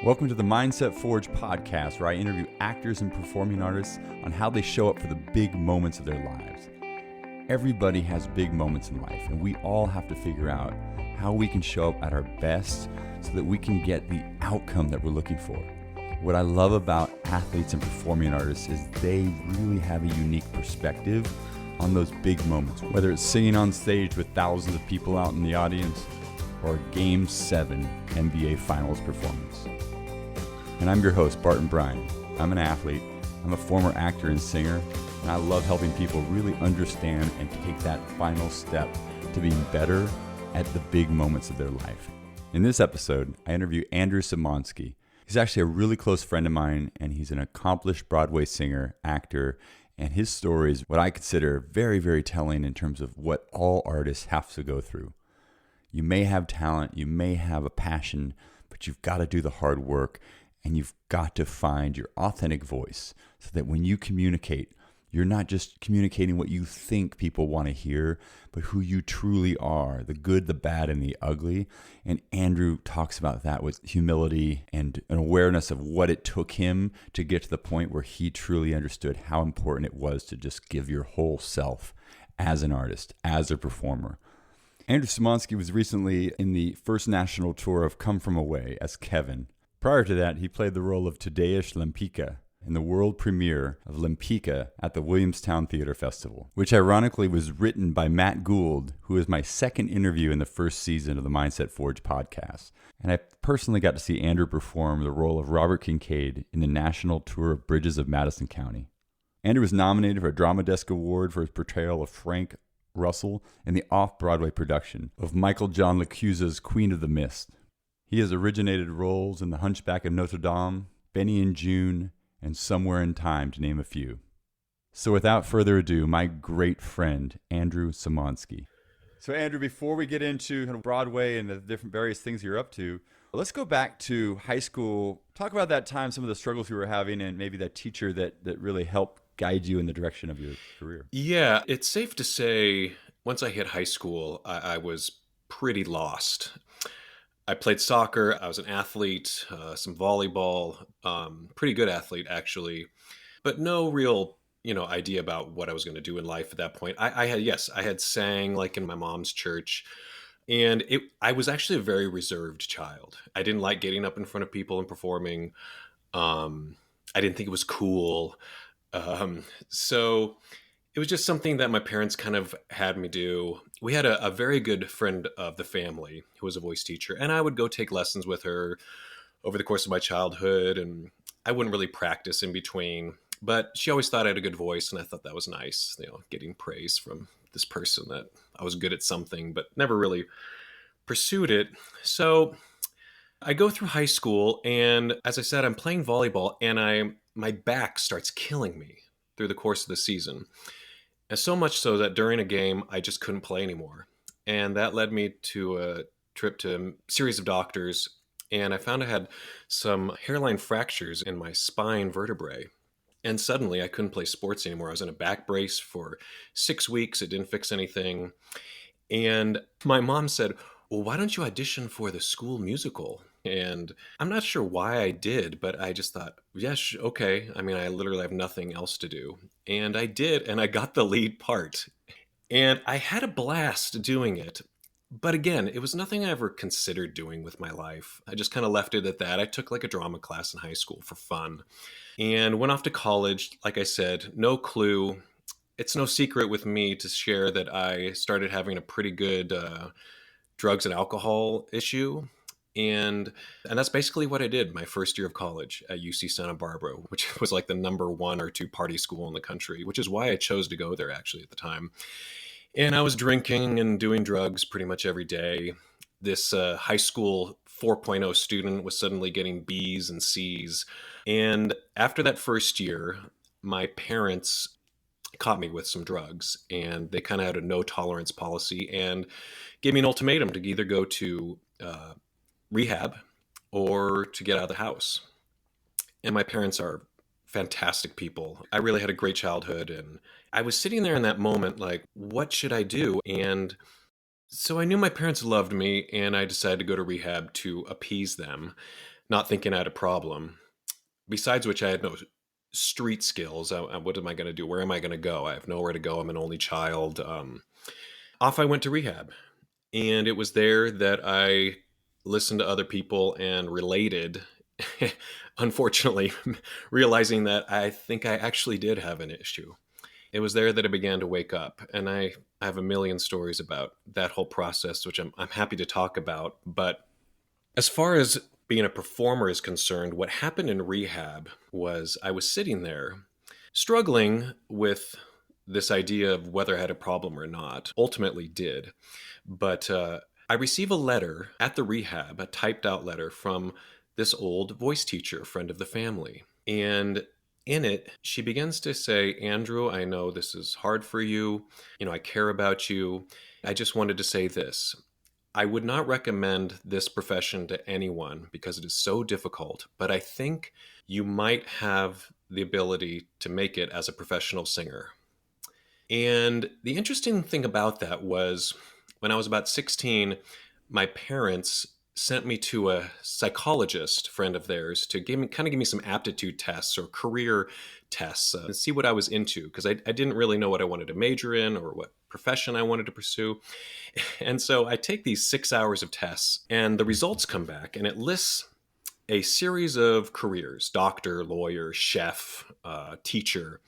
Welcome to the Mindset Forge podcast, where I interview actors and performing artists on how they show up for the big moments of their lives. Everybody has big moments in life, and we all have to figure out how we can show up at our best so that we can get the outcome that we're looking for. What I love about athletes and performing artists is they really have a unique perspective on those big moments, whether it's singing on stage with thousands of people out in the audience or a Game 7 NBA Finals performance. And I'm your host, Barton Bryan. I'm an athlete, I'm a former actor and singer, and I love helping people really understand and take that final step to being better at the big moments of their life. In this episode, I interview Andrew Samonsky. He's actually a really close friend of mine, and he's an accomplished Broadway singer, actor, and his story is what I consider very, very telling in terms of what all artists have to go through. You may have talent, you may have a passion, but you've got to do the hard work, and you've got to find your authentic voice so that when you communicate, you're not just communicating what you think people want to hear, but who you truly are, the good, the bad, and the ugly. And Andrew talks about that with humility and an awareness of what it took him to get to the point where he truly understood how important it was to just give your whole self as an artist, as a performer. Andrew Samonsky was recently in the first national tour of Come From Away as Kevin. Prior to that, he played the role of Tadeusz Lempicki in the world premiere of Lempicka at the Williamstown Theater Festival, which ironically was written by Matt Gould, who is my second interview in the first season of the Mindset Forge podcast. And I personally got to see Andrew perform the role of Robert Kincaid in the national tour of Bridges of Madison County. Andrew was nominated for a Drama Desk Award for his portrayal of Frank Russell in the Off-Broadway production of Michael John LaChuisa's Queen of the Mist. He has originated roles in The Hunchback of Notre Dame, Benny and Joon, and Somewhere in Time, to name a few. So without further ado, my great friend, Andrew Samonsky. So Andrew, before we get into kind of Broadway and the different various things you're up to, let's go back to high school. Talk about that time, some of the struggles you were having, and maybe that teacher that really helped guide you in the direction of your career. Yeah, it's safe to say once I hit high school, I was pretty lost. I played soccer. I was an athlete, some volleyball, pretty good athlete actually, but no real, idea about what I was going to do in life at that point. I had sang like in my mom's church, and I was actually a very reserved child. I didn't like getting up in front of people and performing. I didn't think it was cool. So it was just something that my parents kind of had me do. We had a very good friend of the family who was a voice teacher, and I would go take lessons with her over the course of my childhood, and I wouldn't really practice in between, but she always thought I had a good voice, and I thought that was nice, getting praise from this person that I was good at something, but never really pursued it. So I go through high school, and as I said, I'm playing volleyball, and my back starts killing me through the course of the season. And so much so that during a game, I just couldn't play anymore. And that led me to a trip to a series of doctors. And I found I had some hairline fractures in my spine vertebrae. And suddenly I couldn't play sports anymore. I was in a back brace for 6 weeks. It didn't fix anything. And my mom said, well, why don't you audition for the school musical? And I'm not sure why I did, but I just thought, yes, okay. I mean, I literally have nothing else to do. And I did, and I got the lead part. And I had a blast doing it. But again, it was nothing I ever considered doing with my life. I just kind of left it at that. I took like a drama class in high school for fun and went off to college. Like I said, no clue. It's no secret with me to share that I started having a pretty good drugs and alcohol issue. And that's basically what I did my first year of college at UC Santa Barbara, which was like the number 1 or 2 party school in the country, which is why I chose to go there actually at the time. And I was drinking and doing drugs pretty much every day. This high school 4.0 student was suddenly getting B's and C's. And after that first year, my parents caught me with some drugs, and they kind of had a no tolerance policy and gave me an ultimatum to either go to rehab or to get out of the house. And my parents are fantastic people. I really had a great childhood, and I was sitting there in that moment like, what should I do? And so I knew my parents loved me, and I decided to go to rehab to appease them. not thinking I had a problem. Besides which, I had no street skills. What am I going to do? Where am I going to go? I have nowhere to go. I'm an only child. Off I went to rehab. And it was there that I listened to other people and related, unfortunately, realizing that I think I actually did have an issue. It was there that I began to wake up. And I have a million stories about that whole process, which I'm happy to talk about. But as far as being a performer is concerned, what happened in rehab was I was sitting there struggling with this idea of whether I had a problem or not. Ultimately did. But I receive a letter at the rehab, a typed out letter from this old voice teacher, a friend of the family. And in it, she begins to say, Andrew, I know this is hard for you. I care about you. I just wanted to say this. I would not recommend this profession to anyone because it is so difficult, but I think you might have the ability to make it as a professional singer. And the interesting thing about that was when I was about 16, my parents sent me to a psychologist friend of theirs to give me some aptitude tests or career tests and see what I was into, because I didn't really know what I wanted to major in or what profession I wanted to pursue. And so I take these 6 hours of tests and the results come back and it lists a series of careers: doctor, lawyer, chef, teacher.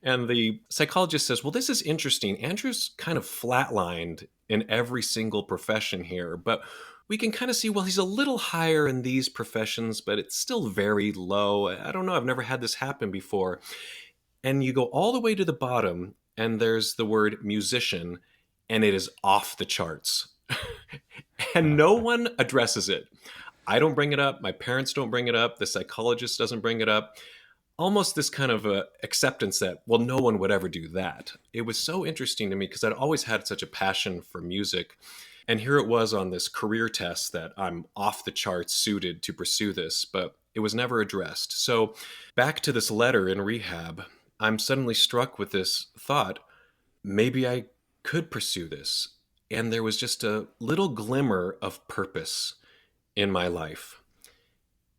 And the psychologist says, well, this is interesting. Andrew's kind of flatlined in every single profession here, but we can kind of see, well, he's a little higher in these professions, but it's still very low. I don't know. I've never had this happen before. And you go all the way to the bottom, and there's the word musician, and it is off the charts. And no one addresses it. I don't bring it up. My parents don't bring it up. The psychologist doesn't bring it up. Almost this kind of acceptance that, well, no one would ever do that. It was so interesting to me because I'd always had such a passion for music. And here it was on this career test that I'm off the charts suited to pursue this, but it was never addressed. So back to this letter in rehab, I'm suddenly struck with this thought, maybe I could pursue this. And there was just a little glimmer of purpose in my life.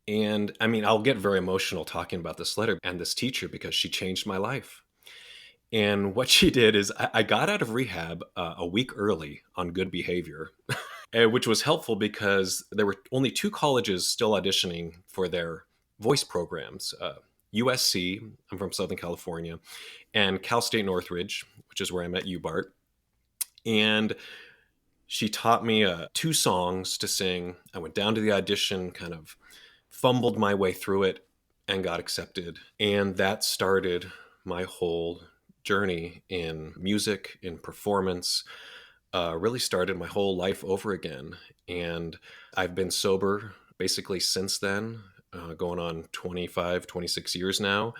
And I mean, I'll get very emotional talking about this letter and this teacher because she changed my life. And what she did is I got out of rehab a week early on good behavior, which was helpful because there were only 2 colleges still auditioning for their voice programs, USC, I'm from Southern California, and Cal State Northridge, which is where I met you, Bart. And she taught me 2 songs to sing. I went down to the audition, kind of fumbled my way through it and got accepted. And that started my whole journey in music, in performance, really started my whole life over again. And I've been sober basically since then, going on 25, 26 years now.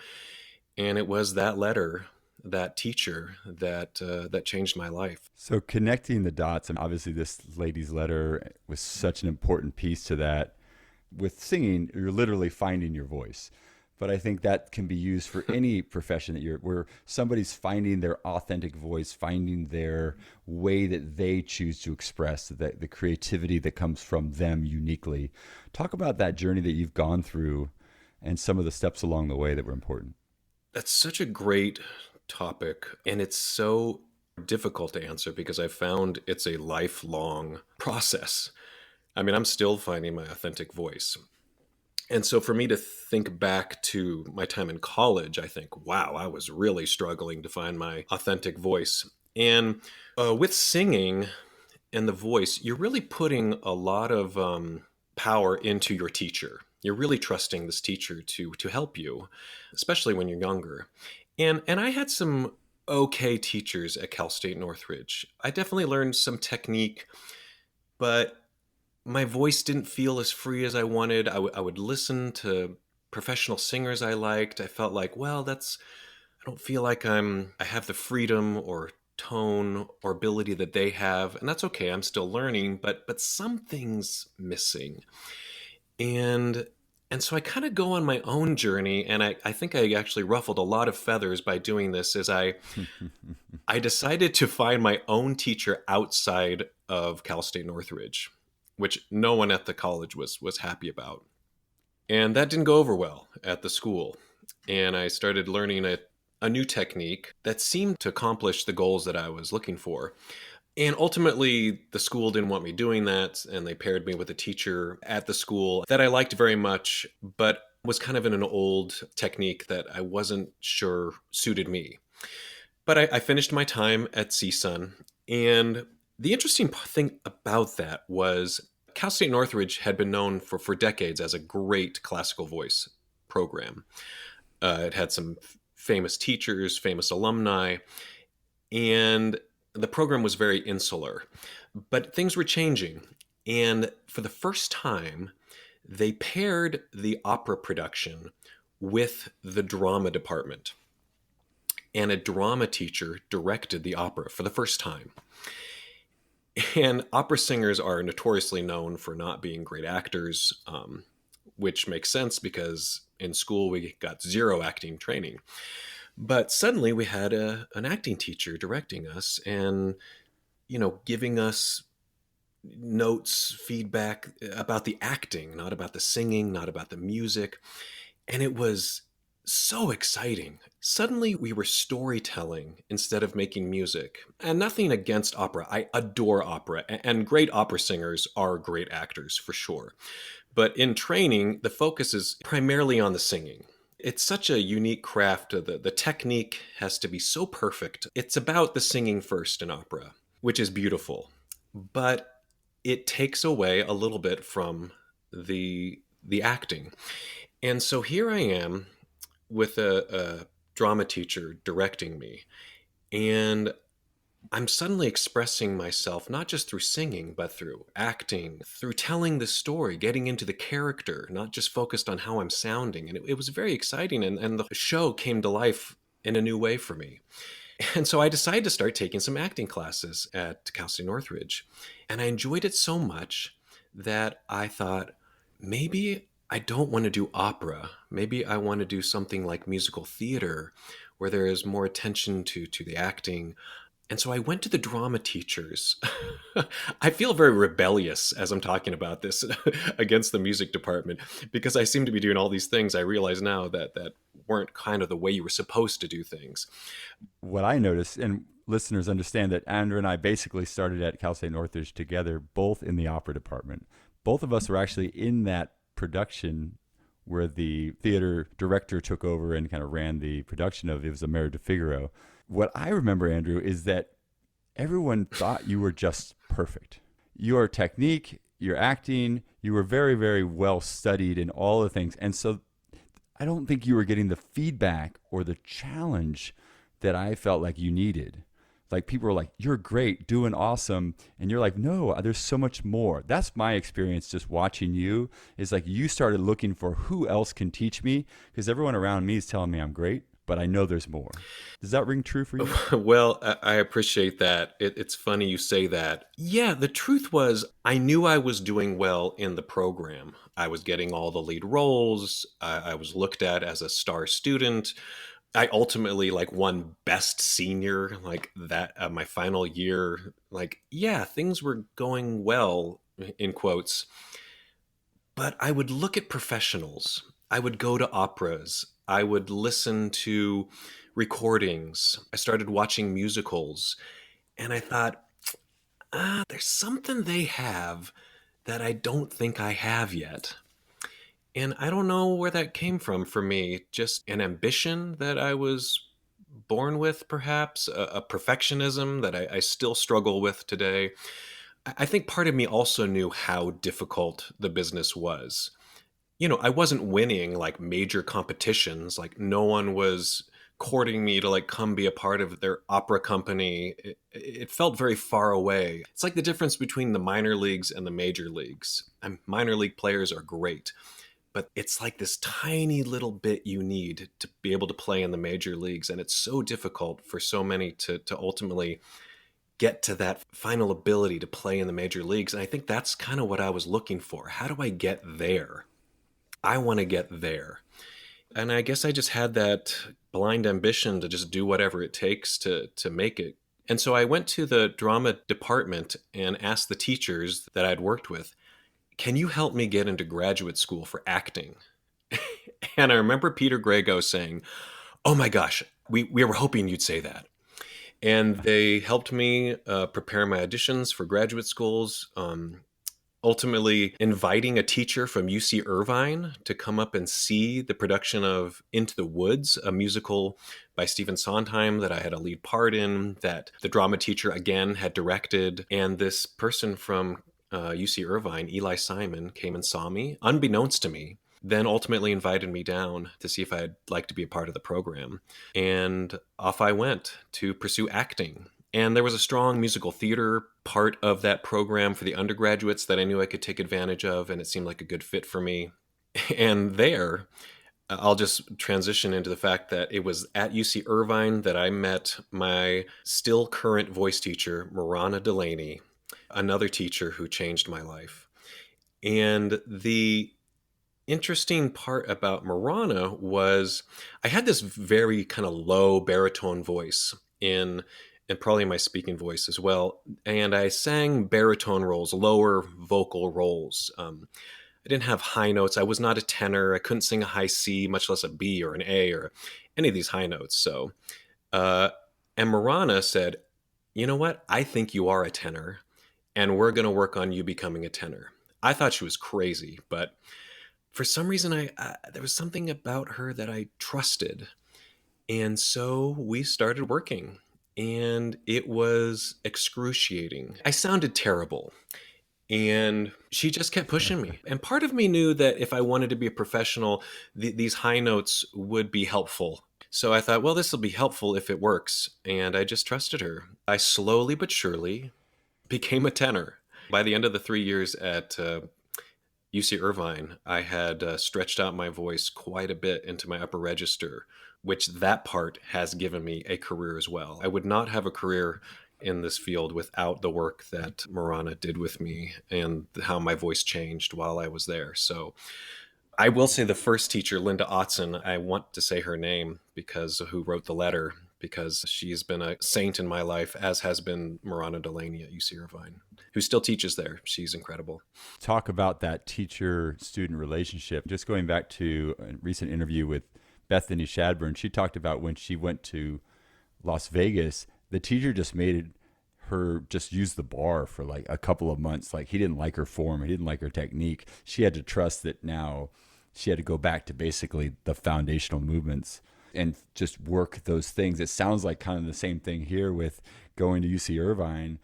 And it was that letter, that teacher that changed my life. So connecting the dots, and obviously this lady's letter was such an important piece to that. With singing, you're literally finding your voice. But I think that can be used for any profession where somebody's finding their authentic voice, finding their way that they choose to express the creativity that comes from them uniquely. Talk about that journey that you've gone through and some of the steps along the way that were important. That's such a great topic, and it's so difficult to answer because I found it's a lifelong process. I mean, I'm still finding my authentic voice. And so for me to think back to my time in college, I think, wow, I was really struggling to find my authentic voice. And with singing and the voice, you're really putting a lot of power into your teacher. You're really trusting this teacher to help you, especially when you're younger. And I had some okay teachers at Cal State Northridge. I definitely learned some technique, but my voice didn't feel as free as I wanted. I would listen to professional singers I liked. I felt like, well, I don't feel like I have the freedom or tone or ability that they have. And that's okay. I'm still learning, but something's missing. And so I kind of go on my own journey, and I think I actually ruffled a lot of feathers by doing this, as I decided to find my own teacher outside of Cal State Northridge, which no one at the college was happy about. And that didn't go over well at the school. And I started learning a new technique that seemed to accomplish the goals that I was looking for. And ultimately, the school didn't want me doing that, and they paired me with a teacher at the school that I liked very much, but was kind of in an old technique that I wasn't sure suited me. But I finished my time at CSUN, and the interesting thing about that was Cal State Northridge had been known for decades as a great classical voice program. It had some famous teachers, famous alumni, and the program was very insular. But things were changing, and for the first time, they paired the opera production with the drama department. And a drama teacher directed the opera for the first time. And opera singers are notoriously known for not being great actors, which makes sense because in school we got zero acting training. But suddenly we had an acting teacher directing us and, giving us notes, feedback about the acting, not about the singing, not about the music. And it was so exciting. Suddenly we were storytelling instead of making music. And nothing against opera. I adore opera, and great opera singers are great actors for sure. But in training, the focus is primarily on the singing. It's such a unique craft. The technique has to be so perfect. It's about the singing first in opera, which is beautiful. But it takes away a little bit from the acting. And so here I am with a drama teacher directing me. And I'm suddenly expressing myself, not just through singing, but through acting, through telling the story, getting into the character, not just focused on how I'm sounding. And it was very exciting. And the show came to life in a new way for me. And so I decided to start taking some acting classes at Cal State Northridge. And I enjoyed it so much that I thought, maybe I don't want to do opera. Maybe I want to do something like musical theater, where there is more attention to the acting. And so I went to the drama teachers. I feel very rebellious as I'm talking about this against the music department, because I seem to be doing all these things I realize now that weren't kind of the way you were supposed to do things. What I noticed, and listeners understand that Andrew and I basically started at Cal State Northridge together, both in the opera department. Both of us were actually in that production where the theater director took over and kind of ran the production of it. Was a Married to Figaro. What I remember, Andrew, is that everyone thought you were just perfect. Your technique, your acting, you were very, very well studied in all the things. And so I don't think you were getting the feedback or the challenge that I felt like you needed. Like people were like, you're great, doing awesome. And you're like, no, there's so much more. That's my experience just watching you, is like you started looking for who else can teach me, because everyone around me is telling me I'm great, but I know there's more. Does that ring true for you? Well, I appreciate that. It's funny you say that. Yeah, the truth was I knew I was doing well in the program. I was getting all the lead roles. I was looked at as a star student. I ultimately won best senior that my final year. Yeah, things were going well in quotes. But I would look at professionals. I would go to operas. I would listen to recordings. I started watching musicals, and I thought, there's something they have that I don't think I have yet. And I don't know where that came from for me. Just an ambition that I was born with, perhaps, a perfectionism that I still struggle with today. I think part of me also knew how difficult the business was. I wasn't winning major competitions. No one was courting me to come be a part of their opera company. It felt very far away. It's like the difference between the minor leagues and the major leagues. And minor league players are great, but it's like this tiny little bit you need to be able to play in the major leagues. And it's so difficult for so many to ultimately get to that final ability to play in the major leagues. And I think that's kind of what I was looking for. How do I get there? I want to get there. And I guess I just had that blind ambition to just do whatever it takes to make it. And so I went to the drama department and asked the teachers that I'd worked with, can you help me get into graduate school for acting? And I remember Peter Grego saying, oh my gosh, we were hoping you'd say that. And they helped me prepare my auditions for graduate schools, ultimately inviting a teacher from UC Irvine to come up and see the production of Into the Woods, a musical by Stephen Sondheim that I had a lead part in, that the drama teacher again had directed. And this person from UC Irvine, Eli Simon, came and saw me, unbeknownst to me, then ultimately invited me down to see if I'd like to be a part of the program. And off I went to pursue acting. And there was a strong musical theater part of that program for the undergraduates that I knew I could take advantage of, and it seemed like a good fit for me. And there, I'll just transition into the fact that it was at UC Irvine that I met my still current voice teacher, Marana Delaney, another teacher who changed my life. And the interesting part about Marana was I had this very kind of low baritone voice and probably my speaking voice as well. And I sang baritone roles, lower vocal roles. I didn't have high notes. I was not a tenor. I couldn't sing a high C, much less a B or an A or any of these high notes. So, and Marana said, you know what? I think you are a tenor, and we're going to work on you becoming a tenor. I thought she was crazy, but for some reason, there was something about her that I trusted. And so we started working, and it was excruciating. I sounded terrible, and she just kept pushing me. And part of me knew that if I wanted to be a professional, these high notes would be helpful. So I thought, well, this will be helpful if it works. And I just trusted her. I slowly but surely became a tenor. By the end of the 3 years at UC Irvine, I had stretched out my voice quite a bit into my upper register, which that part has given me a career as well. I would not have a career in this field without the work that Marana did with me and how my voice changed while I was there. So I will say the first teacher, Linda Otson, I want to say her name because who wrote the letter, because she's been a saint in my life, as has been Marana Delaney at UC Irvine, who still teaches there. She's incredible. Talk about that teacher-student relationship. Just going back to a recent interview with Bethany Shadburn, she talked about when she went to Las Vegas, the teacher just made her just use the bar for like a couple of months. Like he didn't like her form, he didn't like her technique. She had to trust that now she had to go back to basically the foundational movements and just work those things. It sounds like kind of the same thing here with going to UC Irvine.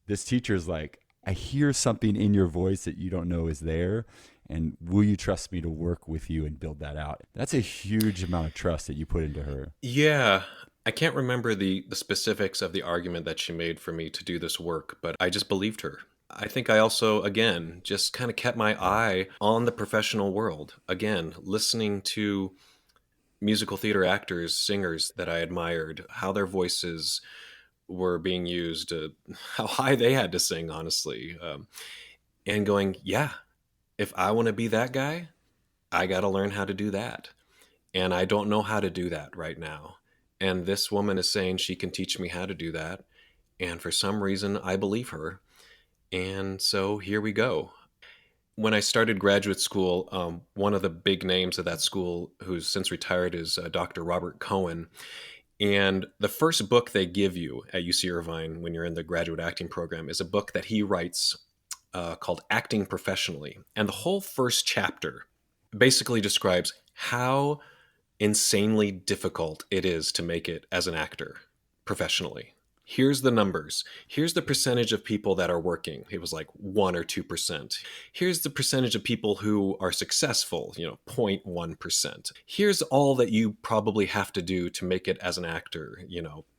This teacher's like, I hear something in your voice that you don't know is there, and will you trust me to work with you and build that out? That's a huge amount of trust that you put into her. Yeah. I can't remember the specifics of the argument that she made for me to do this work, but I just believed her. I think I also, again, just kind of kept my eye on the professional world. Again, listening to musical theater actors, singers that I admired, how their voices were being used, how high they had to sing, honestly, and going, yeah, if I want to be that guy, I got to learn how to do that. And I don't know how to do that right now. And this woman is saying she can teach me how to do that. And for some reason, I believe her. And so here we go. When I started graduate school, one of the big names of that school, who's since retired, is Dr. Robert Cohen. And the first book they give you at UC Irvine when you're in the graduate acting program is a book that he writes called Acting Professionally. And the whole first chapter basically describes how insanely difficult it is to make it as an actor professionally. Here's the numbers. Here's the percentage of people that are working. It was like 1 or 2%. Here's the percentage of people who are successful, 0.1%. Here's all that you probably have to do to make it as an actor,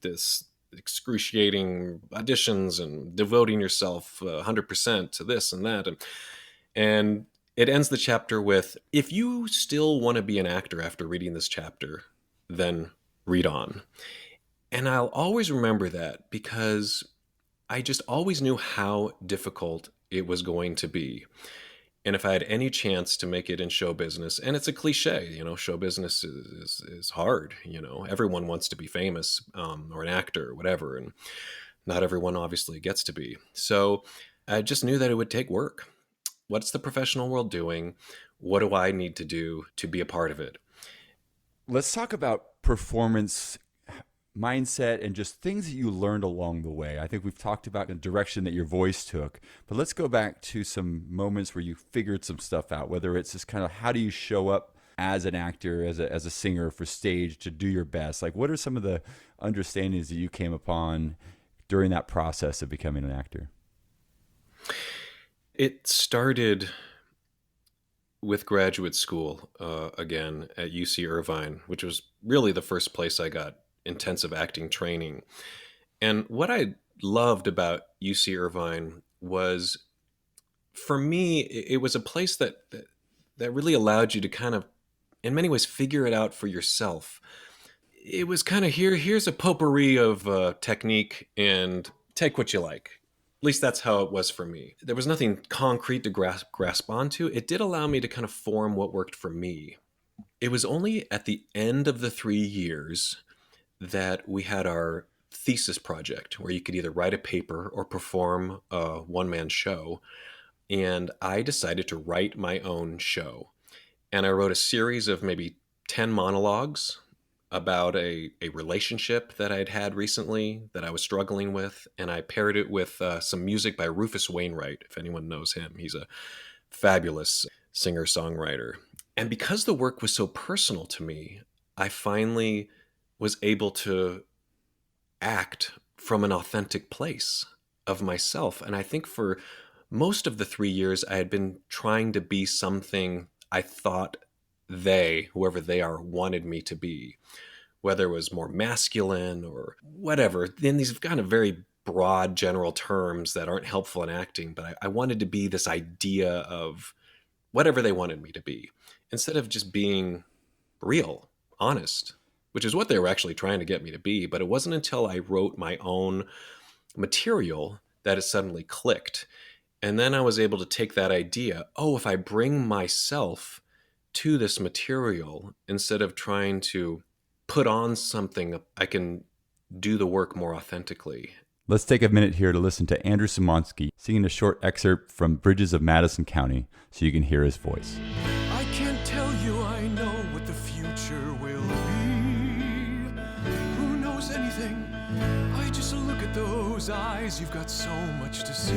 this excruciating auditions and devoting yourself 100% to this and that. And it ends the chapter with, if you still want to be an actor after reading this chapter, then read on. And I'll always remember that because I just always knew how difficult it was going to be. And if I had any chance to make it in show business, and it's a cliche, show business is hard. Everyone wants to be famous or an actor or whatever. And not everyone obviously gets to be. So I just knew that it would take work. What's the professional world doing? What do I need to do to be a part of it? Let's talk about performance mindset and just things that you learned along the way. I think we've talked about the direction that your voice took, but let's go back to some moments where you figured some stuff out, whether it's just kind of how do you show up as an actor, as a singer for stage to do your best? Like, what are some of the understandings that you came upon during that process of becoming an actor? It started with graduate school again at UC Irvine, which was really the first place I got intensive acting training. And what I loved about UC Irvine was, for me, it was a place that really allowed you to kind of, in many ways, figure it out for yourself. It was kind of here's a potpourri of technique, and take what you like. At least that's how it was for me. There was nothing concrete to grasp onto. It did allow me to kind of form what worked for me. It was only at the end of the 3 years that we had our thesis project, where you could either write a paper or perform a one-man show. And I decided to write my own show. And I wrote a series of maybe 10 monologues about a relationship that I'd had recently that I was struggling with. And I paired it with some music by Rufus Wainwright, if anyone knows him. He's a fabulous singer-songwriter. And because the work was so personal to me, I finally was able to act from an authentic place of myself. And I think for most of the 3 years, I had been trying to be something I thought whoever they are, wanted me to be, whether it was more masculine or whatever, in these kind of very broad general terms that aren't helpful in acting. But I wanted to be this idea of whatever they wanted me to be, instead of just being real, honest, which is what they were actually trying to get me to be. But it wasn't until I wrote my own material that it suddenly clicked. And then I was able to take that idea, if I bring myself to this material, instead of trying to put on something, I can do the work more authentically. Let's take a minute here to listen to Andrew Samonsky singing a short excerpt from Bridges of Madison County so you can hear his voice. I can't tell you I know what the future will be. Who knows anything? I just look at those eyes, you've got so much to see.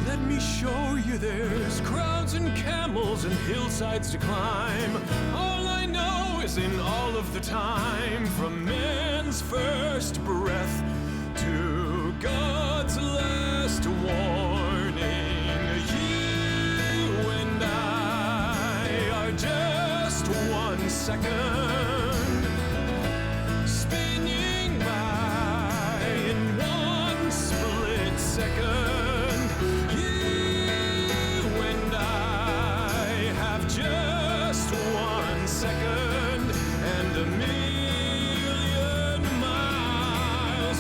Let me show you there's crowds and camels and hillsides to climb. All I know is in all of the time, from man's first breath to God's last warning, you and I are just 1 second spinning by in one split second.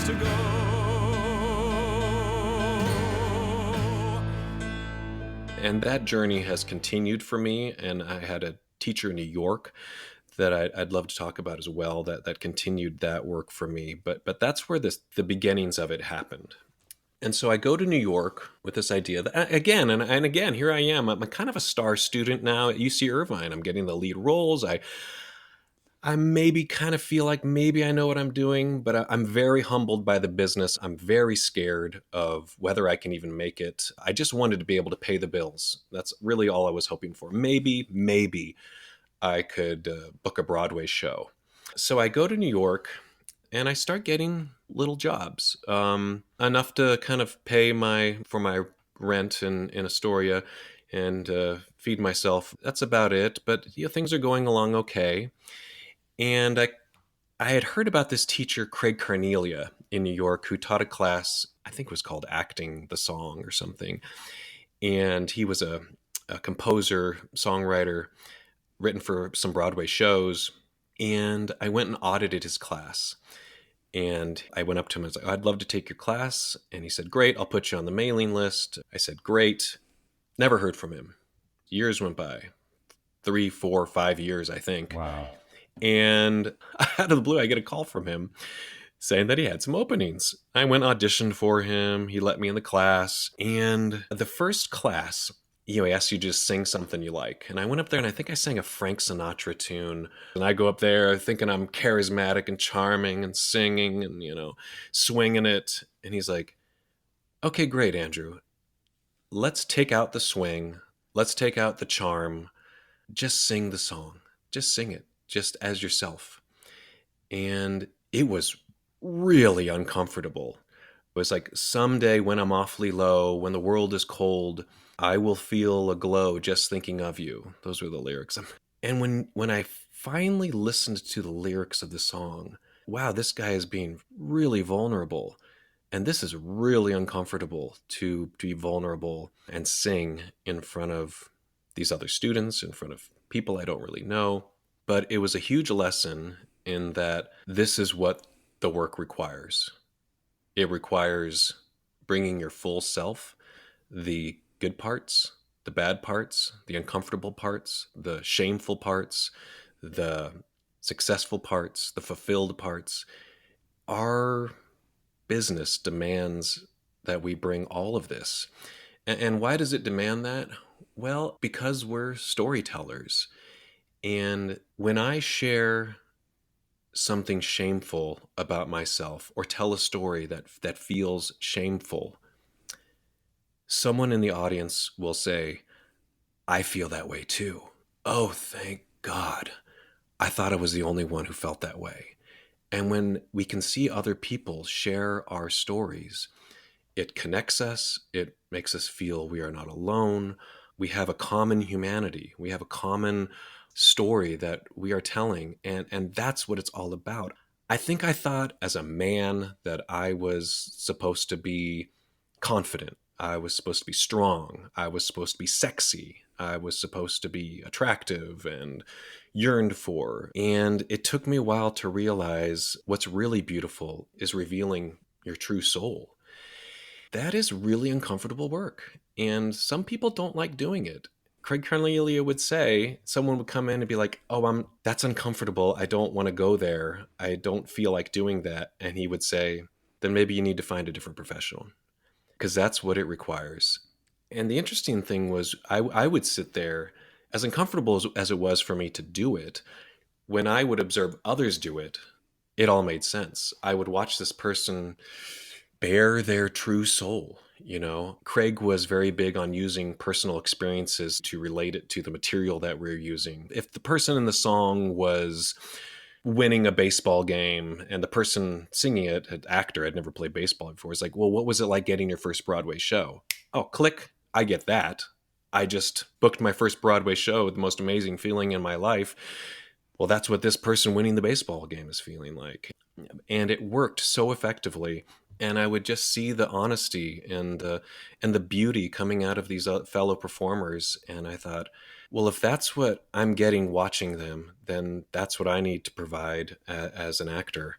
To go. And that journey has continued for me. And I had a teacher in New York that I'd love to talk about as well, that continued that work for me. But that's where the beginnings of it happened. And so I go to New York with this idea that, again, and again, here I am. I'm kind of a star student now at UC Irvine. I'm getting the lead roles. I maybe kind of feel like maybe I know what I'm doing, but I'm very humbled by the business. I'm very scared of whether I can even make it. I just wanted to be able to pay the bills. That's really all I was hoping for. Maybe I could book a Broadway show. So I go to New York and I start getting little jobs, enough to kind of pay for my rent in Astoria and feed myself. That's about it. But things are going along okay. And I had heard about this teacher, Craig Cornelius, in New York, who taught a class, I think it was called Acting the Song or something. And he was a composer, songwriter, written for some Broadway shows. And I went and audited his class. And I went up to him and was like, I'd love to take your class. And he said, great, I'll put you on the mailing list. I said, great. Never heard from him. Years went by. 3, 4, 5 years, I think. Wow. And out of the blue, I get a call from him saying that he had some openings. I went auditioned for him. He let me in the class. And the first class, he asked you to just sing something you like. And I went up there and I think I sang a Frank Sinatra tune. And I go up there thinking I'm charismatic and charming and singing and, swinging it. And he's like, okay, great, Andrew. Let's take out the swing. Let's take out the charm. Just sing the song. Just sing it, just as yourself. And it was really uncomfortable. It was like, someday when I'm awfully low, when the world is cold, I will feel a glow just thinking of you. Those were the lyrics. And when I finally listened to the lyrics of the song, wow, this guy is being really vulnerable. And this is really uncomfortable to be vulnerable and sing in front of these other students, in front of people I don't really know. But it was a huge lesson in that this is what the work requires. It requires bringing your full self, the good parts, the bad parts, the uncomfortable parts, the shameful parts, the successful parts, the fulfilled parts. Our business demands that we bring all of this. And why does it demand that? Well, because we're storytellers. And when I share something shameful about myself or tell a story that feels shameful, someone in the audience will say, I feel that way too. Oh, thank God. I thought I was the only one who felt that way. And when we can see other people share our stories, it connects us. It makes us feel we are not alone. We have a common humanity. We have a common story that we are telling. And that's what it's all about. I think I thought as a man that I was supposed to be confident. I was supposed to be strong. I was supposed to be sexy. I was supposed to be attractive and yearned for. And it took me a while to realize what's really beautiful is revealing your true soul. That is really uncomfortable work. And some people don't like doing it. Craig Cornelius would say, someone would come in and be like, oh, that's uncomfortable. I don't want to go there. I don't feel like doing that. And he would say, then maybe you need to find a different professional, because that's what it requires. And the interesting thing was I would sit there, as uncomfortable as it was for me to do it, when I would observe others do it, it all made sense. I would watch this person bare their true soul. Craig was very big on using personal experiences to relate it to the material that we're using. If the person in the song was winning a baseball game and the person singing it, an actor, had never played baseball before, it's like, well, what was it like getting your first Broadway show? Oh, click. I get that. I just booked my first Broadway show, the most amazing feeling in my life. Well, that's what this person winning the baseball game is feeling like. And it worked so effectively. And I would just see the honesty and the beauty coming out of these fellow performers. And I thought, well, if that's what I'm getting watching them, then that's what I need to provide as an actor.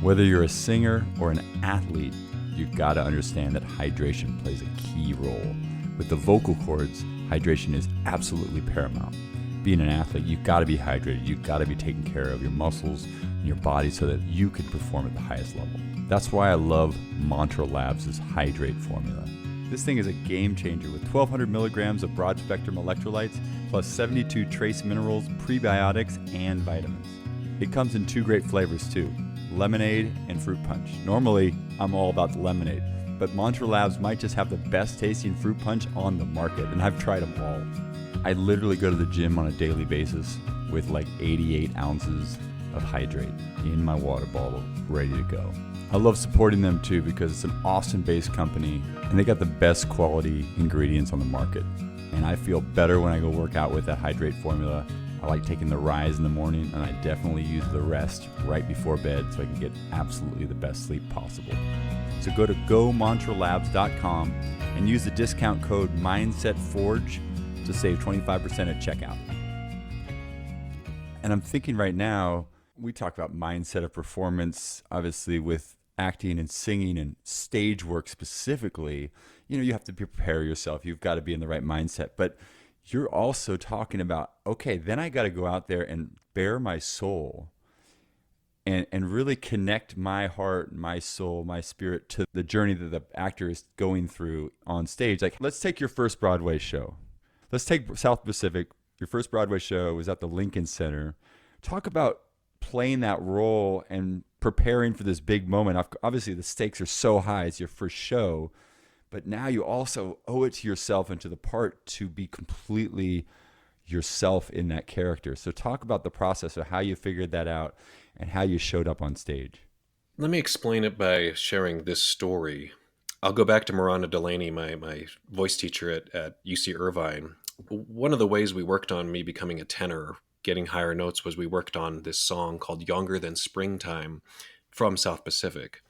Whether you're a singer or an athlete, you've got to understand that hydration plays a key role. With the vocal cords, hydration is absolutely paramount. Being an athlete, you've got to be hydrated. You've got to be taking care of your muscles and your body so that you can perform at the highest level. That's why I love Mantra Labs' Hydrate formula. This thing is a game changer with 1,200 milligrams of broad-spectrum electrolytes plus 72 trace minerals, prebiotics, and vitamins. It comes in 2 great flavors too, lemonade and fruit punch. Normally, I'm all about the lemonade, but Mantra Labs might just have the best tasting fruit punch on the market, and I've tried them all. I literally go to the gym on a daily basis with like 88 ounces of Hydrate in my water bottle, ready to go. I love supporting them too because it's an Austin-based company and they got the best quality ingredients on the market. And I feel better when I go work out with that Hydrate formula. I like taking the Rise in the morning, and I definitely use the Rest right before bed so I can get absolutely the best sleep possible. So go to gomantralabs.com and use the discount code MindsetForge to save 25% at checkout. And I'm thinking right now, we talk about mindset of performance, obviously with acting and singing and stage work specifically. You have to prepare yourself. You've got to be in the right mindset. But you're also talking about, okay, then I got to go out there and bare my soul and really connect my heart, my soul, my spirit to the journey that the actor is going through on stage. Like, let's take your first Broadway show. Let's take South Pacific. Your first Broadway show was at the Lincoln Center. Talk about playing that role and preparing for this big moment. Obviously, the stakes are so high. It's your first show. But now you also owe it to yourself and to the part to be completely yourself in that character. So talk about the process of how you figured that out and how you showed up on stage. Let me explain it by sharing this story. I'll go back to Miranda Delaney, my voice teacher at UC Irvine. One of the ways we worked on me becoming a tenor, getting higher notes, was we worked on this song called Younger Than Springtime from South Pacific.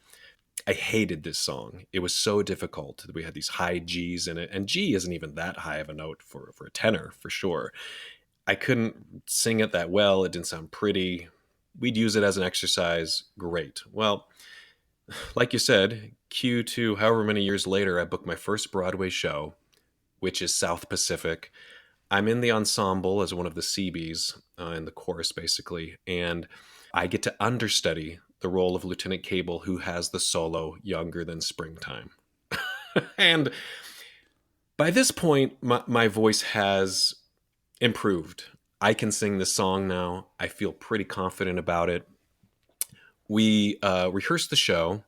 I hated this song. It was so difficult. We had these high G's in it, and G isn't even that high of a note for a tenor, for sure. I couldn't sing it that well. It didn't sound pretty. We'd use it as an exercise. Great. Well, like you said, cue to however many years later, I booked my first Broadway show, which is South Pacific. I'm in the ensemble as one of the CBs in the chorus, basically, and I get to understudy the role of Lieutenant Cable, who has the solo Younger Than Springtime. And by this point, my voice has improved. I can sing this song now. I feel pretty confident about it. We rehearse the show.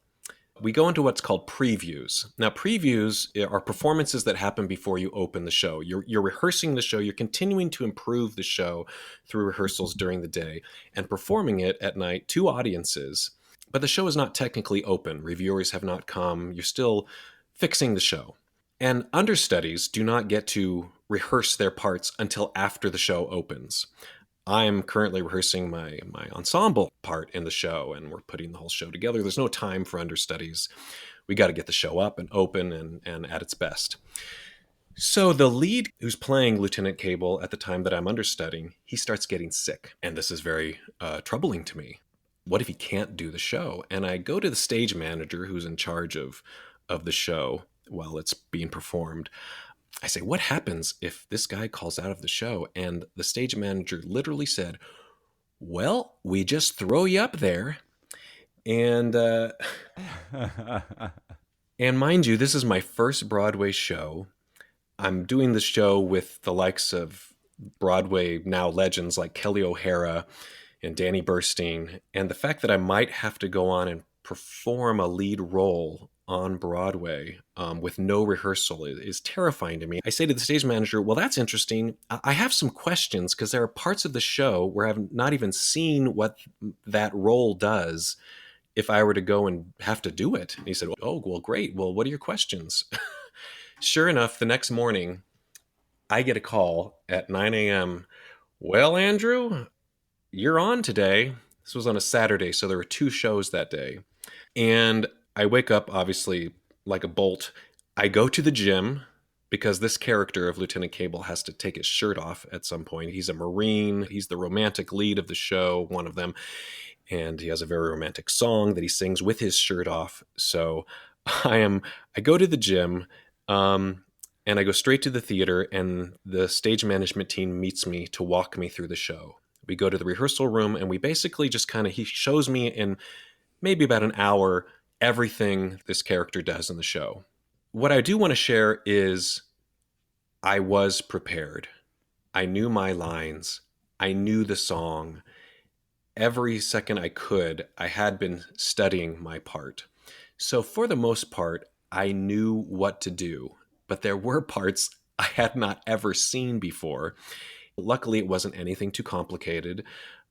We go into what's called previews. Now, previews are performances that happen before you open the show. You're rehearsing the show. You're continuing to improve the show through rehearsals during the day and performing it at night to audiences. But the show is not technically open. Reviewers have not come. You're still fixing the show. And understudies do not get to rehearse their parts until after the show opens. I'm currently rehearsing my ensemble part in the show, and we're putting the whole show together. There's no time for understudies. We got to get the show up and open and at its best. So the lead who's playing Lieutenant Cable at the time that I'm understudying, he starts getting sick. And this is very troubling to me. What if he can't do the show? And I go to the stage manager who's in charge of the show while it's being performed. I say, what happens if this guy calls out of the show? And the stage manager literally said, well, we just throw you up there. And and mind you, this is my first Broadway show. I'm doing the show with the likes of Broadway now legends like Kelly O'Hara and Danny Burstein. And the fact that I might have to go on and perform a lead role on Broadway with no rehearsal is terrifying to me. I say to the stage manager, well, that's interesting. I have some questions because there are parts of the show where I've not even seen what that role does if I were to go and have to do it. And he said, oh, well, great. Well, what are your questions? Sure enough, the next morning, I get a call at 9 a.m. Well, Andrew, you're on today. This was on a Saturday, so there were 2 shows that day. And I wake up, obviously, like a bolt. I go to the gym because this character of Lieutenant Cable has to take his shirt off at some point. He's a Marine. He's the romantic lead of the show, one of them. And he has a very romantic song that he sings with his shirt off. So I go to the gym, and I go straight to the theater, and the stage management team meets me to walk me through the show. We go to the rehearsal room, and we basically just he shows me in maybe about an hour everything this character does in the show. What I do want to share is I was prepared. I knew my lines. I knew the song. Every second I could, I had been studying my part. So for the most part, I knew what to do, but there were parts I had not ever seen before. Luckily, it wasn't anything too complicated.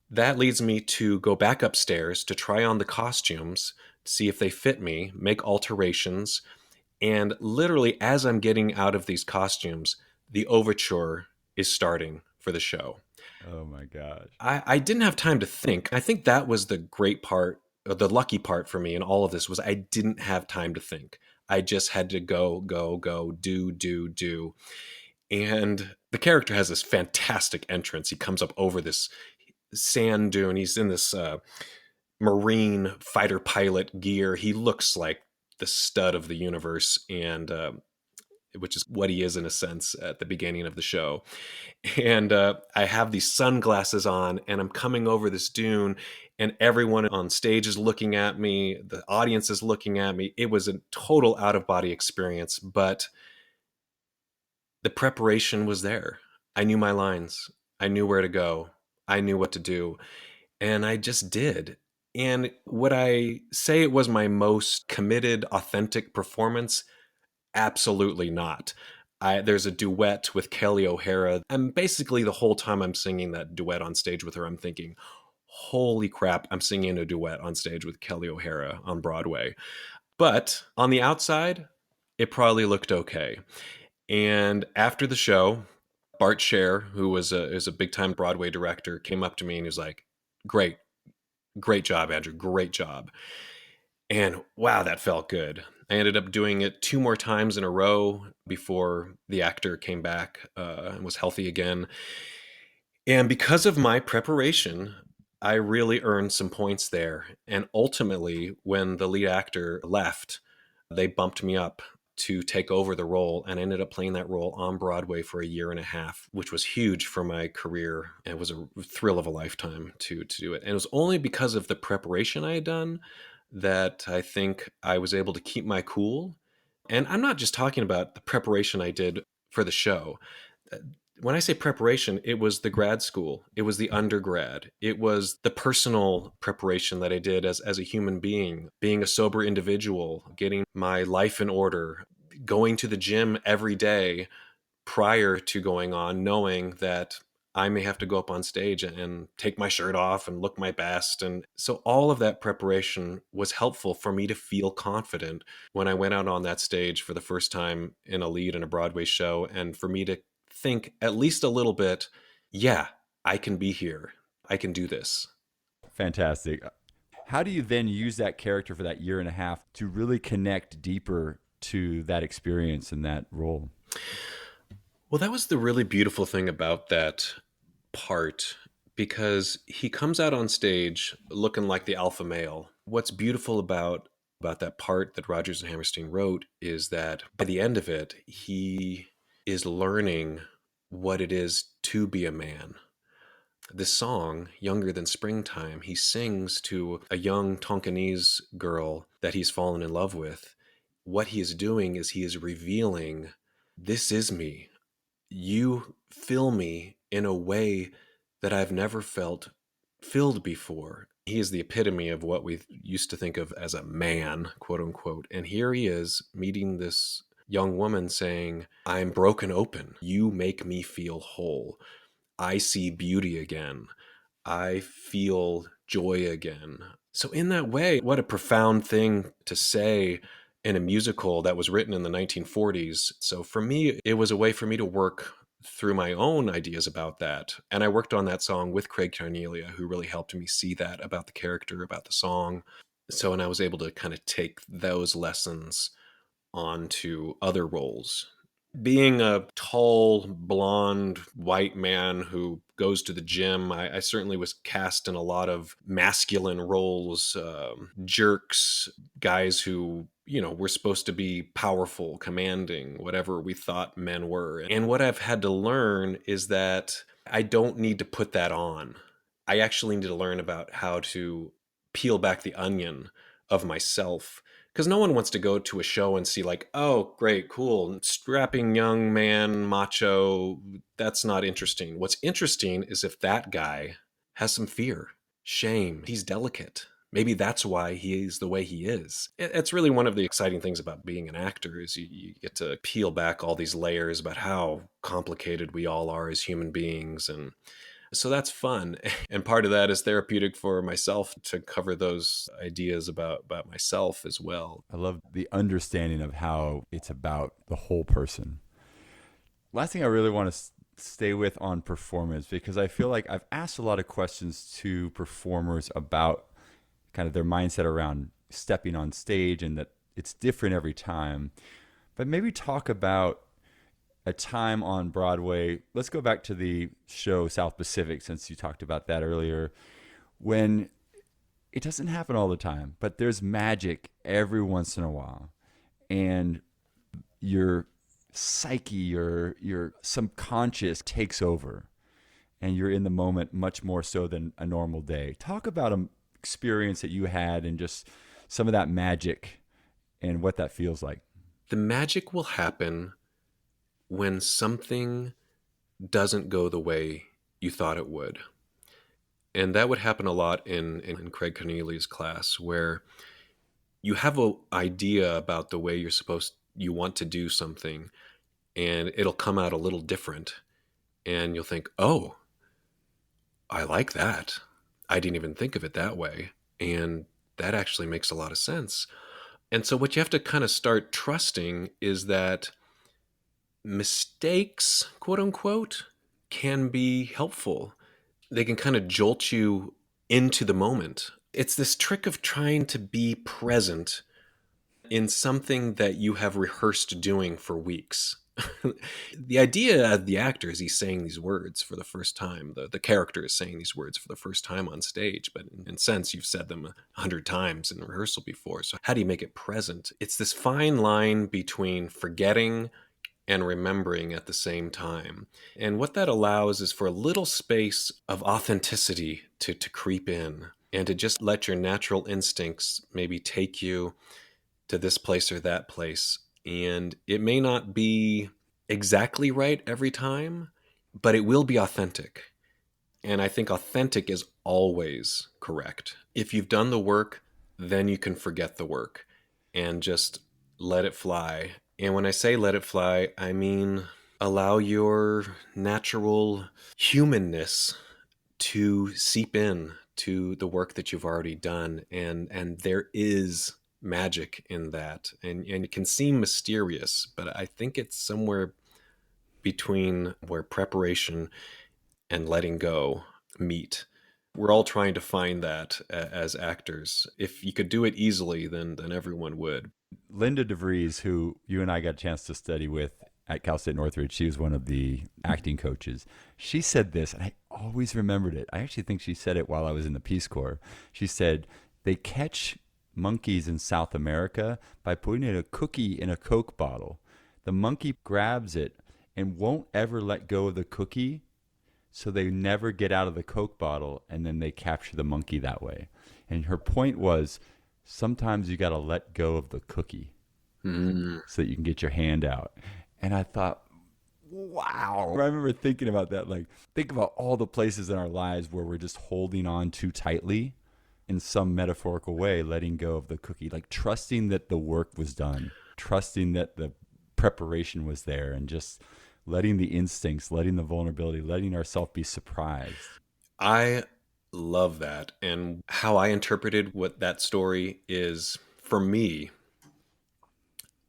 That leads me to go back upstairs to try on the costumes, see if they fit me, make alterations. And literally, as I'm getting out of these costumes, the overture is starting for the show. Oh my gosh. I didn't have time to think. I think that was the great part, or the lucky part for me in all of this, was I didn't have time to think. I just had to go, do. And the character has this fantastic entrance. He comes up over this sand dune. He's in this Marine fighter pilot gear. He looks like the stud of the universe, and which is what he is in a sense at the beginning of the show. And I have these sunglasses on, and I'm coming over this dune, and everyone on stage is looking at me. The audience is looking at me. It was a total out-of-body experience, but the preparation was there. I knew my lines. I knew where to go. I knew what to do. And I just did. And would I say it was my most committed, authentic performance? Absolutely not. There's a duet with Kelly O'Hara. And basically the whole time I'm singing that duet on stage with her, I'm thinking, holy crap, I'm singing a duet on stage with Kelly O'Hara on Broadway. But on the outside, it probably looked okay. And after the show, Bart Scher, who is a big-time Broadway director, came up to me and he was like, great job, Andrew, great job. And wow, that felt good. I ended up doing it 2 more times in a row before the actor came back and was healthy again. And because of my preparation, I really earned some points there. And ultimately, when the lead actor left, they bumped me up to take over the role, and I ended up playing that role on Broadway for a year and a half, which was huge for my career. It was a thrill of a lifetime to do it. And it was only because of the preparation I had done that I think I was able to keep my cool. And I'm not just talking about the preparation I did for the show. When I say preparation, it was the grad school, it was the undergrad, it was the personal preparation that I did as a human being a sober individual, getting my life in order, going to the gym every day prior to going on, knowing that I may have to go up on stage and take my shirt off and look my best. And so all of that preparation was helpful for me to feel confident when I went out on that stage for the first time in a lead in a Broadway show, and for me to think at least a little bit, yeah, I can be here. I can do this. Fantastic. How do you then use that character for that year and a half to really connect deeper to that experience and that role? Well, that was the really beautiful thing about that part, because he comes out on stage looking like the alpha male. What's beautiful about that part that Rodgers and Hammerstein wrote is that by the end of it, he is learning what it is to be a man. This song, Younger Than Springtime, he sings to a young Tonkinese girl that he's fallen in love with. What he is doing is he is revealing, this is me. You fill me in a way that I've never felt filled before. He is the epitome of what we used to think of as a man, quote unquote. And here he is meeting this young woman saying, I'm broken open. You make me feel whole. I see beauty again. I feel joy again. So in that way, what a profound thing to say in a musical that was written in the 1940s. So for me, it was a way for me to work through my own ideas about that. And I worked on that song with Craig Cornelius, who really helped me see that about the character, about the song. So, and I was able to kind of take those lessons onto other roles. Being a tall, blonde, white man who goes to the gym, I certainly was cast in a lot of masculine roles, jerks, guys who, were supposed to be powerful, commanding, whatever we thought men were. And what I've had to learn is that I don't need to put that on. I actually need to learn about how to peel back the onion of myself. Because no one wants to go to a show and see like, oh, great, cool, strapping young man, macho. That's not interesting. What's interesting is if that guy has some fear, shame, he's delicate. Maybe that's why he is the way he is. It's really one of the exciting things about being an actor is you get to peel back all these layers about how complicated we all are as human beings. And so that's fun. And part of that is therapeutic for myself to cover those ideas about myself as well. I love the understanding of how it's about the whole person. Last thing I really want to stay with on performance, because I feel like I've asked a lot of questions to performers about kind of their mindset around stepping on stage and that it's different every time. But maybe talk about a time on Broadway. Let's go back to the show South Pacific, since you talked about that earlier, when it doesn't happen all the time, but there's magic every once in a while. And your psyche, your subconscious takes over, and you're in the moment much more so than a normal day. Talk about experience that you had and just some of that magic and what that feels like? The magic will happen when something doesn't go the way you thought it would. And that would happen a lot in Craig Cornelius' class, where you have an idea about the way you want to do something, and it'll come out a little different. And you'll think, oh, I like that. I didn't even think of it that way. And that actually makes a lot of sense. And so what you have to kind of start trusting is that mistakes, quote unquote, can be helpful. They can kind of jolt you into the moment. It's this trick of trying to be present in something that you have rehearsed doing for weeks. The idea of the actor is he's saying these words for the first time. The character is saying these words for the first time on stage, but in a sense, you've said them 100 times in rehearsal before. So how do you make it present? It's this fine line between forgetting and remembering at the same time. And what that allows is for a little space of authenticity to creep in and to just let your natural instincts maybe take you to this place or that place. And it may not be exactly right every time, but it will be authentic. And I think authentic is always correct. If you've done the work, then you can forget the work and just let it fly. And when I say let it fly, I mean allow your natural humanness to seep in to the work that you've already done. And there is magic in that. And it can seem mysterious, but I think it's somewhere between where preparation and letting go meet. We're all trying to find that as actors. If you could do it easily, then everyone would. Linda DeVries, who you and I got a chance to study with at Cal State Northridge, she was one of the acting coaches. She said this, and I always remembered it. I actually think she said it while I was in the Peace Corps. She said, they catch monkeys in South America by putting a cookie in a Coke bottle. The monkey grabs it and won't ever let go of the cookie, so they never get out of the Coke bottle, and then they capture the monkey that way. And her point was, sometimes you got to let go of the cookie so that you can get your hand out. And I thought, wow. I remember thinking about that. Like, think about all the places in our lives where we're just holding on too tightly in some metaphorical way, letting go of the cookie, like trusting that the work was done, trusting that the preparation was there, and just letting the instincts, letting the vulnerability, letting ourselves be surprised. I love that. And how I interpreted what that story is, for me,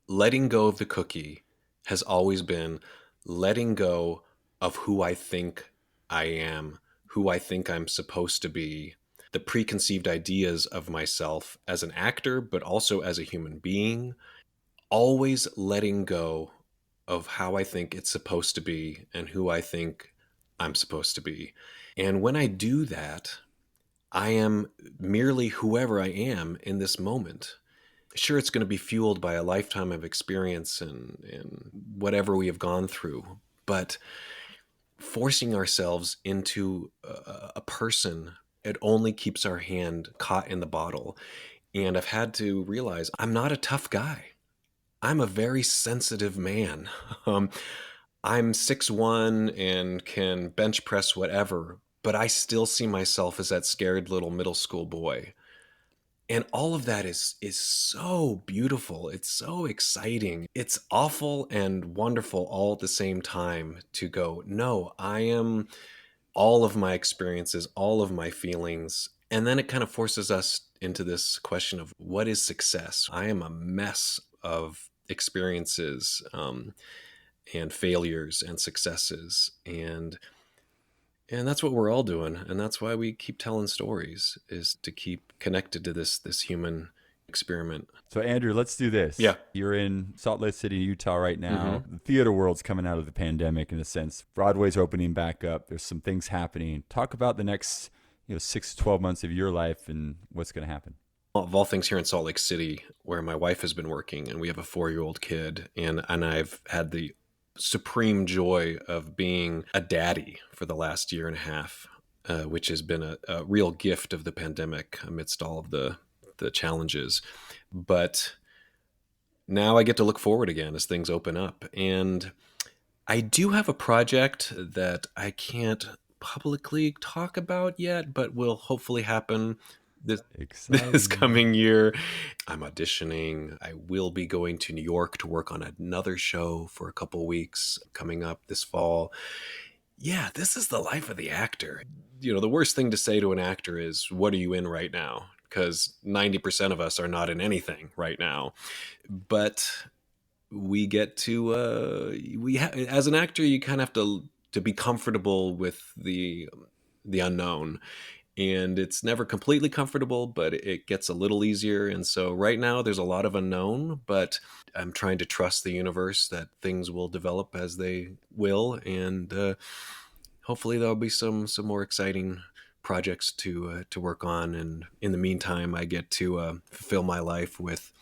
letting go of the cookie has always been letting go of who I think I am, who I think I'm supposed to be, the preconceived ideas of myself as an actor, but also as a human being, always letting go of how I think it's supposed to be and who I think I'm supposed to be. And when I do that, I am merely whoever I am in this moment. Sure, it's going to be fueled by a lifetime of experience and whatever we have gone through, but forcing ourselves into a person, it only keeps our hand caught in the bottle. And I've had to realize I'm not a tough guy. I'm a very sensitive man. I'm 6'1" and can bench press whatever, but I still see myself as that scared little middle school boy. And all of that is so beautiful. It's so exciting. It's awful and wonderful all at the same time to go, no, I am all of my experiences, all of my feelings. And then it kind of forces us into this question of what is success? I am a mess of experiences and failures and successes. And that's what we're all doing. And that's why we keep telling stories, is to keep connected to this human experiment. So Andrew, let's do this. Yeah. You're in Salt Lake City, Utah right now. The theater world's coming out of the pandemic in a sense. Broadway's opening back up. There's some things happening. Talk about the next 6 to 12 months of your life and what's going to happen. Of all things, here in Salt Lake City, where my wife has been working, and we have a 4-year-old kid, and I've had the supreme joy of being a daddy for the last year and a half. which has been a real gift of the pandemic amidst all of the challenges. But now I get to look forward again as things open up. And I do have a project that I can't publicly talk about yet, but will hopefully happen this coming year. I'm auditioning. I will be going to New York to work on another show for a couple weeks coming up this fall. Yeah, this is the life of the actor. The worst thing to say to an actor is, what are you in right now? Because 90% of us are not in anything right now. But we get to, as an actor, you kind of have to be comfortable with the unknown. And it's never completely comfortable, but it gets a little easier. And so right now there's a lot of unknown, but I'm trying to trust the universe that things will develop as they will. And hopefully there'll be some more exciting projects to work on. And in the meantime, I get to fulfill my life with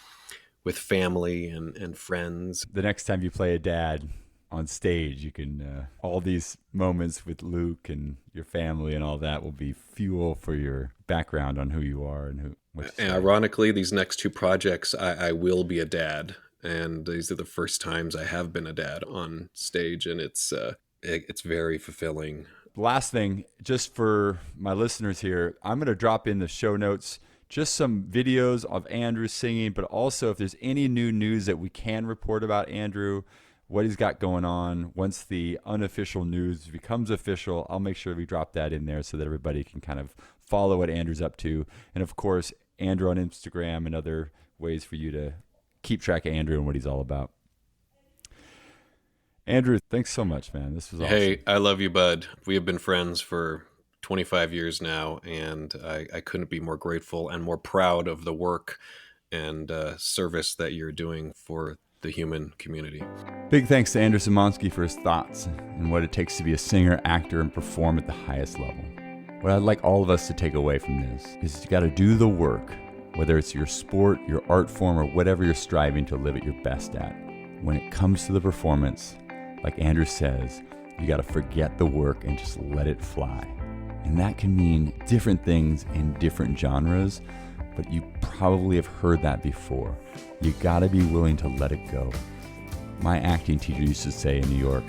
family and friends. The next time you play a dad on stage, you can all these moments with Luke and your family and all that will be fuel for your background on who you are and and ironically, these next two projects, I will be a dad, and these are the first times I have been a dad on stage, and it's very fulfilling. Last thing, just for my listeners here, I'm going to drop in the show notes just some videos of Andrew singing, but also if there's any new news that we can report about Andrew, what he's got going on. Once the unofficial news becomes official, I'll make sure we drop that in there so that everybody can kind of follow what Andrew's up to. And of course, Andrew on Instagram and other ways for you to keep track of Andrew and what he's all about. Andrew, thanks so much, man. This was awesome. Hey, I love you, bud. We have been friends for 25 years now, and I couldn't be more grateful and more proud of the work and service that you're doing for the human community. Big thanks to Andrew Samonsky for his thoughts and what it takes to be a singer, actor, and perform at the highest level. What I'd like all of us to take away from this is you got to do the work, whether it's your sport, your art form, or whatever you're striving to live at your best at. When it comes to the performance, like Andrew says, you got to forget the work and just let it fly. And that can mean different things in different genres, but you probably have heard that before. You gotta be willing to let it go. My acting teacher used to say in New York,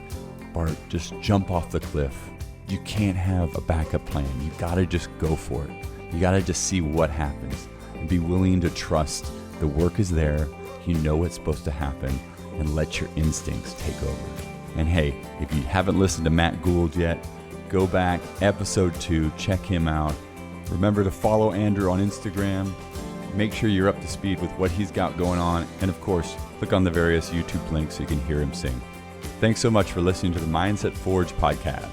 Bart, just jump off the cliff. You can't have a backup plan. You gotta just go for it. You gotta just see what happens and be willing to trust the work is there, you know what's supposed to happen, and let your instincts take over. And hey, if you haven't listened to Matt Gould yet, go back, episode 2, check him out. Remember to follow Andrew on Instagram. Make sure you're up to speed with what he's got going on. And of course, click on the various YouTube links so you can hear him sing. Thanks so much for listening to the Mindset Forge podcast.